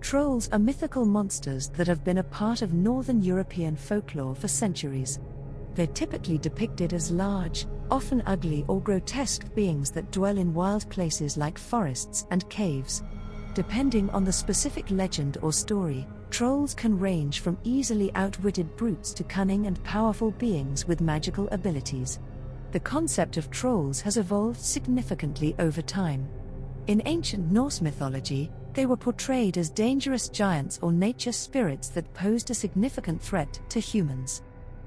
Trolls are mythical monsters that have been a part of Northern European folklore for centuries. They're typically depicted as large, often ugly or grotesque beings that dwell in wild places like forests and caves. Depending on the specific legend or story, trolls can range from easily outwitted brutes to cunning and powerful beings with magical abilities. The concept of trolls has evolved significantly over time. In ancient Norse mythology, they were portrayed as dangerous giants or nature spirits that posed a significant threat to humans.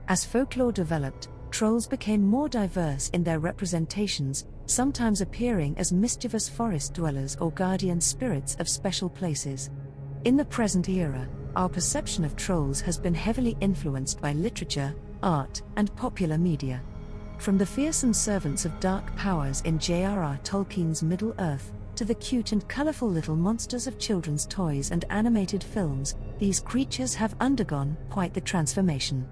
As folklore developed, trolls became more diverse in their representations, sometimes appearing as mischievous forest dwellers or guardian spirits of special places. In the present era, our perception of trolls has been heavily influenced by literature, art, and popular media. From the fearsome servants of dark powers in J.R.R. Tolkien's Middle-earth, to the cute and colorful little monsters of children's toys and animated films, these creatures have undergone quite the transformation.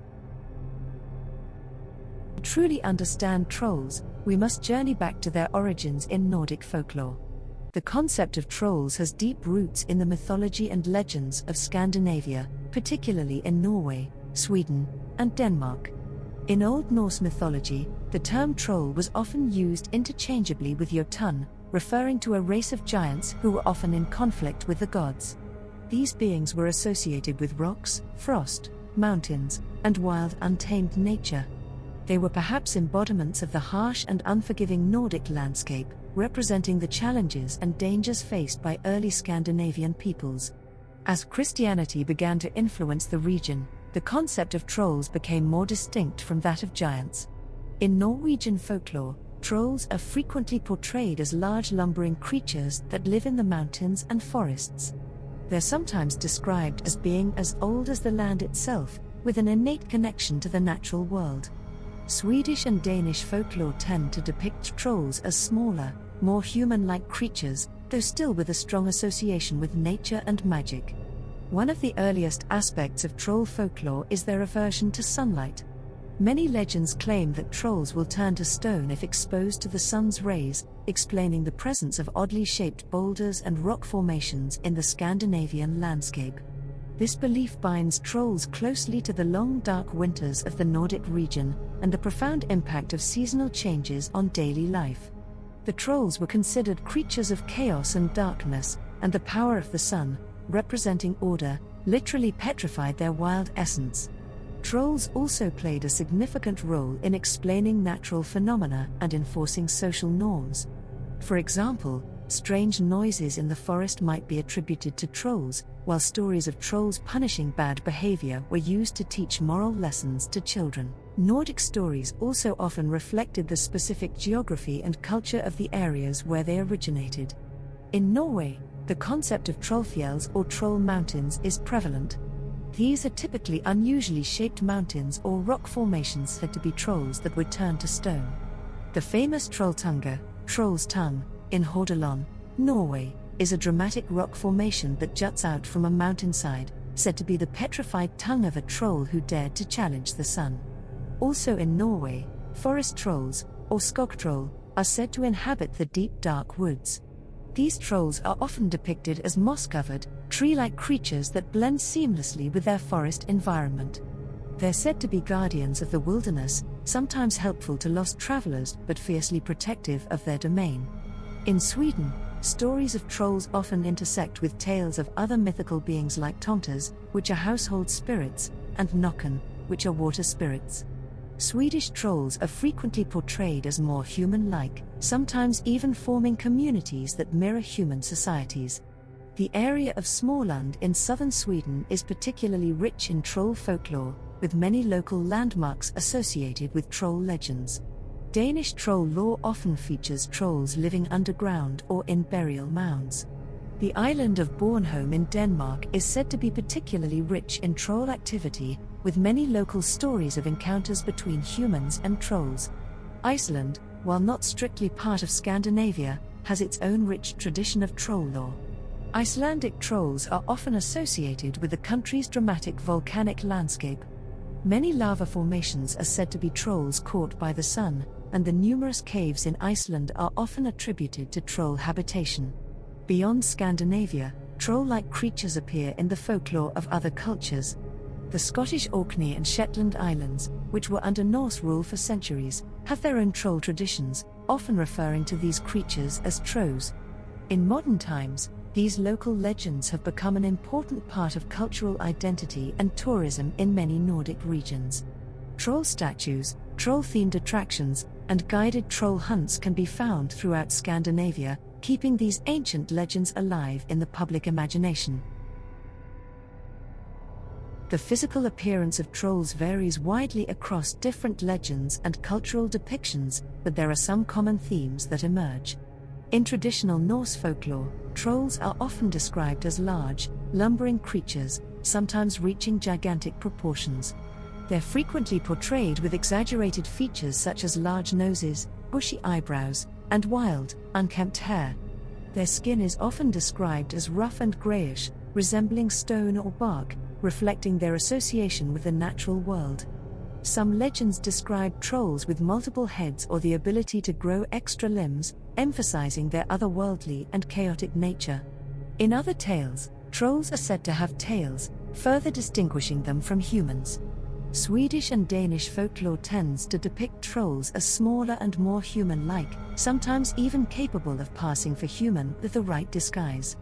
To truly understand trolls, we must journey back to their origins in Nordic folklore. The concept of trolls has deep roots in the mythology and legends of Scandinavia, particularly in Norway, Sweden, and Denmark. In Old Norse mythology, the term troll was often used interchangeably with Jotun, referring to a race of giants who were often in conflict with the gods. These beings were associated with rocks, frost, mountains, and wild, untamed nature. They were perhaps embodiments of the harsh and unforgiving Nordic landscape, representing the challenges and dangers faced by early Scandinavian peoples. As Christianity began to influence the region, the concept of trolls became more distinct from that of giants. In Norwegian folklore, trolls are frequently portrayed as large lumbering creatures that live in the mountains and forests. They're sometimes described as being as old as the land itself, with an innate connection to the natural world. Swedish and Danish folklore tend to depict trolls as smaller, more human-like creatures, though still with a strong association with nature and magic. One of the earliest aspects of troll folklore is their aversion to sunlight. Many legends claim that trolls will turn to stone if exposed to the sun's rays, explaining the presence of oddly shaped boulders and rock formations in the Scandinavian landscape. This belief binds trolls closely to the long dark winters of the Nordic region and the profound impact of seasonal changes on daily life. The trolls were considered creatures of chaos and darkness, and the power of the sun, representing order, literally petrified their wild essence. Trolls also played a significant role in explaining natural phenomena and enforcing social norms. For example, strange noises in the forest might be attributed to trolls, while stories of trolls punishing bad behavior were used to teach moral lessons to children. Nordic stories also often reflected the specific geography and culture of the areas where they originated. In Norway, the concept of trollfjells or troll mountains is prevalent. These are typically unusually shaped mountains or rock formations said to be trolls that would turn to stone. The famous Trolltunga, Troll's Tongue, in Hordaland, Norway, is a dramatic rock formation that juts out from a mountainside, said to be the petrified tongue of a troll who dared to challenge the sun. Also in Norway, forest trolls, or skogtroll, are said to inhabit the deep dark woods. These trolls are often depicted as moss-covered, tree-like creatures that blend seamlessly with their forest environment. They're said to be guardians of the wilderness, sometimes helpful to lost travelers but fiercely protective of their domain. In Sweden, stories of trolls often intersect with tales of other mythical beings like tomters, which are household spirits, and nocken, which are water spirits. Swedish trolls are frequently portrayed as more human-like, sometimes even forming communities that mirror human societies. The area of Småland in southern Sweden is particularly rich in troll folklore, with many local landmarks associated with troll legends. Danish troll lore often features trolls living underground or in burial mounds. The island of Bornholm in Denmark is said to be particularly rich in troll activity, with many local stories of encounters between humans and trolls. Iceland, while not strictly part of Scandinavia, has its own rich tradition of troll lore. Icelandic trolls are often associated with the country's dramatic volcanic landscape. Many lava formations are said to be trolls caught by the sun, and the numerous caves in Iceland are often attributed to troll habitation. Beyond Scandinavia, troll-like creatures appear in the folklore of other cultures. The Scottish Orkney and Shetland Islands, which were under Norse rule for centuries, have their own troll traditions, often referring to these creatures as trolls. In modern times, these local legends have become an important part of cultural identity and tourism in many Nordic regions. Troll statues, troll-themed attractions, and guided troll hunts can be found throughout Scandinavia, keeping these ancient legends alive in the public imagination. The physical appearance of trolls varies widely across different legends and cultural depictions, but there are some common themes that emerge. In traditional Norse folklore, trolls are often described as large, lumbering creatures, sometimes reaching gigantic proportions. They're frequently portrayed with exaggerated features such as large noses, bushy eyebrows, and wild, unkempt hair. Their skin is often described as rough and grayish, resembling stone or bark, reflecting their association with the natural world. Some legends describe trolls with multiple heads or the ability to grow extra limbs, emphasizing their otherworldly and chaotic nature. In other tales, trolls are said to have tails, further distinguishing them from humans. Swedish and Danish folklore tends to depict trolls as smaller and more human-like, sometimes even capable of passing for human with the right disguise.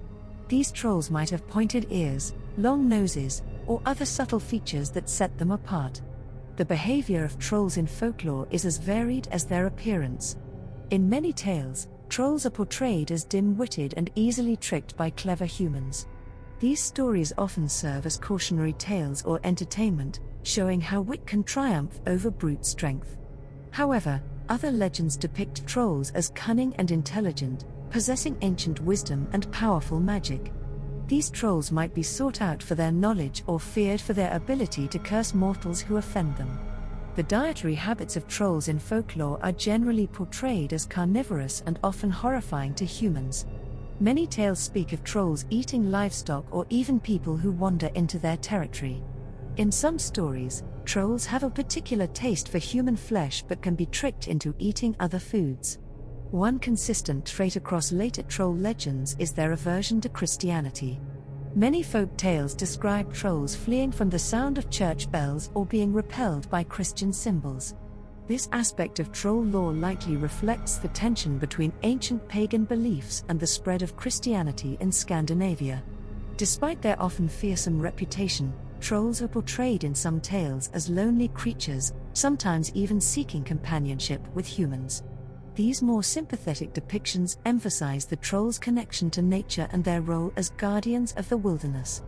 These trolls might have pointed ears, long noses, or other subtle features that set them apart. The behavior of trolls in folklore is as varied as their appearance. In many tales, trolls are portrayed as dim-witted and easily tricked by clever humans. These stories often serve as cautionary tales or entertainment, showing how wit can triumph over brute strength. However, other legends depict trolls as cunning and intelligent, possessing ancient wisdom and powerful magic. These trolls might be sought out for their knowledge or feared for their ability to curse mortals who offend them. The dietary habits of trolls in folklore are generally portrayed as carnivorous and often horrifying to humans. Many tales speak of trolls eating livestock or even people who wander into their territory. In some stories, trolls have a particular taste for human flesh but can be tricked into eating other foods. One consistent trait across later troll legends is their aversion to Christianity. Many folk tales describe trolls fleeing from the sound of church bells or being repelled by Christian symbols. This aspect of troll lore likely reflects the tension between ancient pagan beliefs and the spread of Christianity in Scandinavia. Despite their often fearsome reputation, trolls are portrayed in some tales as lonely creatures, sometimes even seeking companionship with humans. These more sympathetic depictions emphasize the troll's connection to nature and their role as guardians of the wilderness.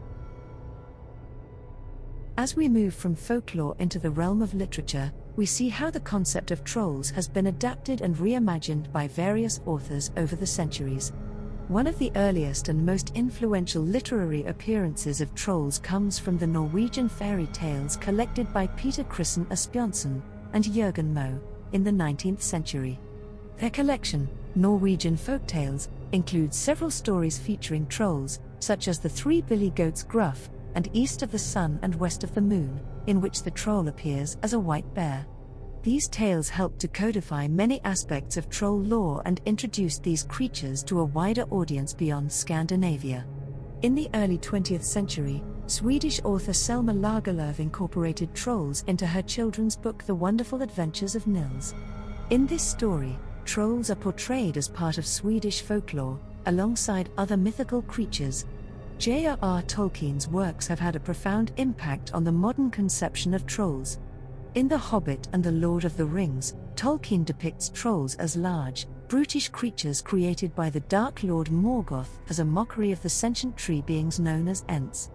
As we move from folklore into the realm of literature, we see how the concept of trolls has been adapted and reimagined by various authors over the centuries. One of the earliest and most influential literary appearances of trolls comes from the Norwegian fairy tales collected by Peter Christen Asbjørnsen and Jørgen Moe in the 19th century. Their collection, Norwegian Folktales, includes several stories featuring trolls, such as The Three Billy Goats Gruff, and East of the Sun and West of the Moon, in which the troll appears as a white bear. These tales helped to codify many aspects of troll lore and introduced these creatures to a wider audience beyond Scandinavia. In the early 20th century, Swedish author Selma Lagerlöf incorporated trolls into her children's book The Wonderful Adventures of Nils. In this story, trolls are portrayed as part of Swedish folklore, alongside other mythical creatures. J.R.R. Tolkien's works have had a profound impact on the modern conception of trolls. In The Hobbit and The Lord of the Rings, Tolkien depicts trolls as large, brutish creatures created by the Dark Lord Morgoth as a mockery of the sentient tree beings known as Ents.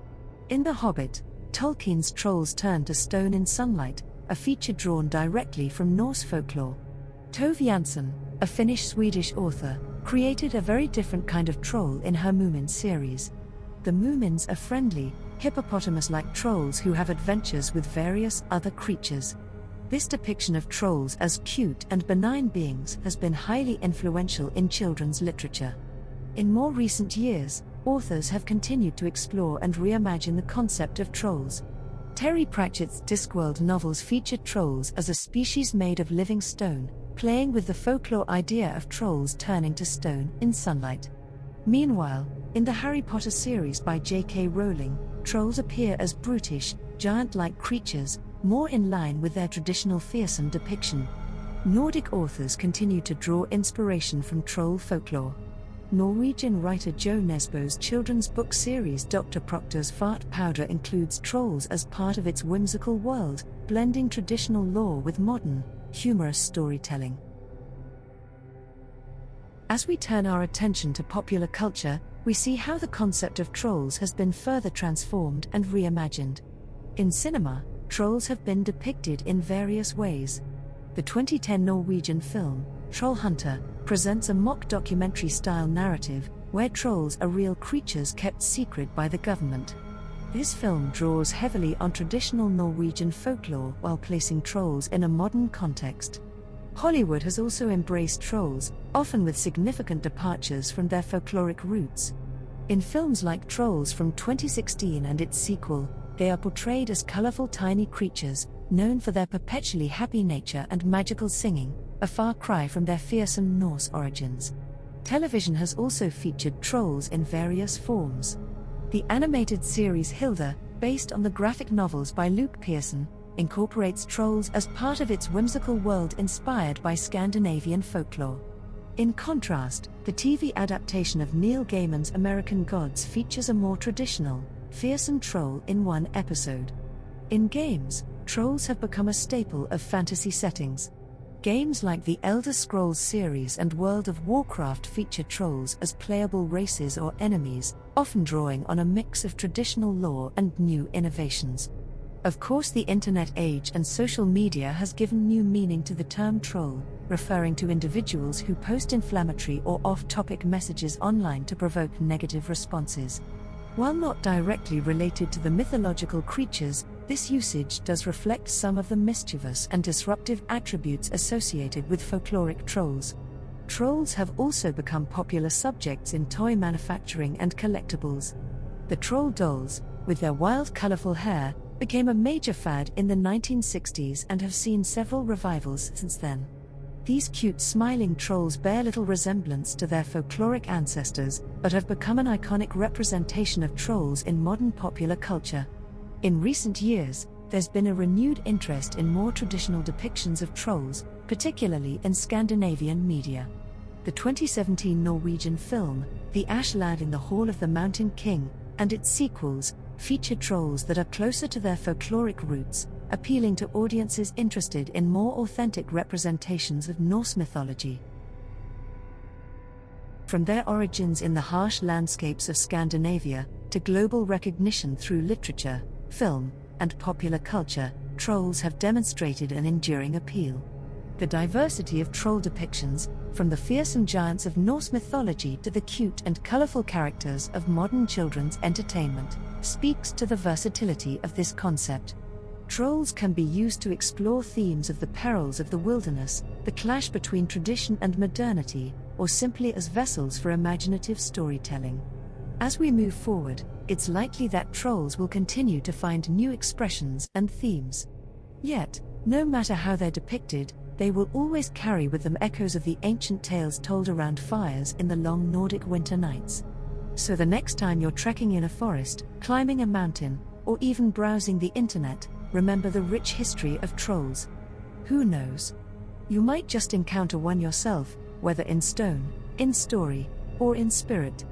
In The Hobbit, Tolkien's trolls turn to stone in sunlight, a feature drawn directly from Norse folklore. Tove Jansson, a Finnish-Swedish author, created a very different kind of troll in her Moomin series. The Moomins are friendly, hippopotamus-like trolls who have adventures with various other creatures. This depiction of trolls as cute and benign beings has been highly influential in children's literature. In more recent years, authors have continued to explore and reimagine the concept of trolls. Terry Pratchett's Discworld novels featured trolls as a species made of living stone, playing with the folklore idea of trolls turning to stone in sunlight. Meanwhile, In the Harry Potter series by J.K. Rowling, trolls appear as brutish, giant-like creatures, more in line with their traditional fearsome depiction. Nordic authors continue to draw inspiration from troll folklore. Norwegian writer Jo Nesbø's children's book series Dr. Proctor's Fart Powder includes trolls as part of its whimsical world, blending traditional lore with modern, humorous storytelling. As we turn our attention to popular culture, we see how the concept of trolls has been further transformed and reimagined. In cinema, trolls have been depicted in various ways. The 2010 Norwegian film, Trollhunter, presents a mock documentary-style narrative, where trolls are real creatures kept secret by the government. This film draws heavily on traditional Norwegian folklore while placing trolls in a modern context. Hollywood has also embraced trolls, often with significant departures from their folkloric roots. In films like Trolls from 2016 and its sequel, they are portrayed as colorful tiny creatures, known for their perpetually happy nature and magical singing, a far cry from their fearsome Norse origins. Television has also featured trolls in various forms. The animated series Hilda, based on the graphic novels by Luke Pearson, incorporates trolls as part of its whimsical world inspired by Scandinavian folklore. In contrast, the TV adaptation of Neil Gaiman's American Gods features a more traditional, fearsome troll in one episode. In games, trolls have become a staple of fantasy settings. Games like the Elder Scrolls series and World of Warcraft feature trolls as playable races or enemies, often drawing on a mix of traditional lore and new innovations. Of course, the internet age and social media has given new meaning to the term troll, referring to individuals who post inflammatory or off-topic messages online to provoke negative responses. While not directly related to the mythological creatures, this usage does reflect some of the mischievous and disruptive attributes associated with folkloric trolls. Trolls have also become popular subjects in toy manufacturing and collectibles. The troll dolls, with their wild, colorful hair, became a major fad in the 1960s and have seen several revivals since then. These cute smiling trolls bear little resemblance to their folkloric ancestors, but have become an iconic representation of trolls in modern popular culture. In recent years, there's been a renewed interest in more traditional depictions of trolls, particularly in Scandinavian media. The 2017 Norwegian film, The Ash Lad in the Hall of the Mountain King, and its sequels, feature trolls that are closer to their folkloric roots, appealing to audiences interested in more authentic representations of Norse mythology. From their origins in the harsh landscapes of Scandinavia, to global recognition through literature, film, and popular culture, trolls have demonstrated an enduring appeal. The diversity of troll depictions, from the fearsome giants of Norse mythology to the cute and colorful characters of modern children's entertainment, speaks to the versatility of this concept. Trolls can be used to explore themes of the perils of the wilderness, the clash between tradition and modernity, or simply as vessels for imaginative storytelling. As we move forward, it's likely that trolls will continue to find new expressions and themes. Yet, no matter how they're depicted, they will always carry with them echoes of the ancient tales told around fires in the long Nordic winter nights. So the next time you're trekking in a forest, climbing a mountain, or even browsing the internet, remember the rich history of trolls. Who knows? You might just encounter one yourself, whether in stone, in story, or in spirit.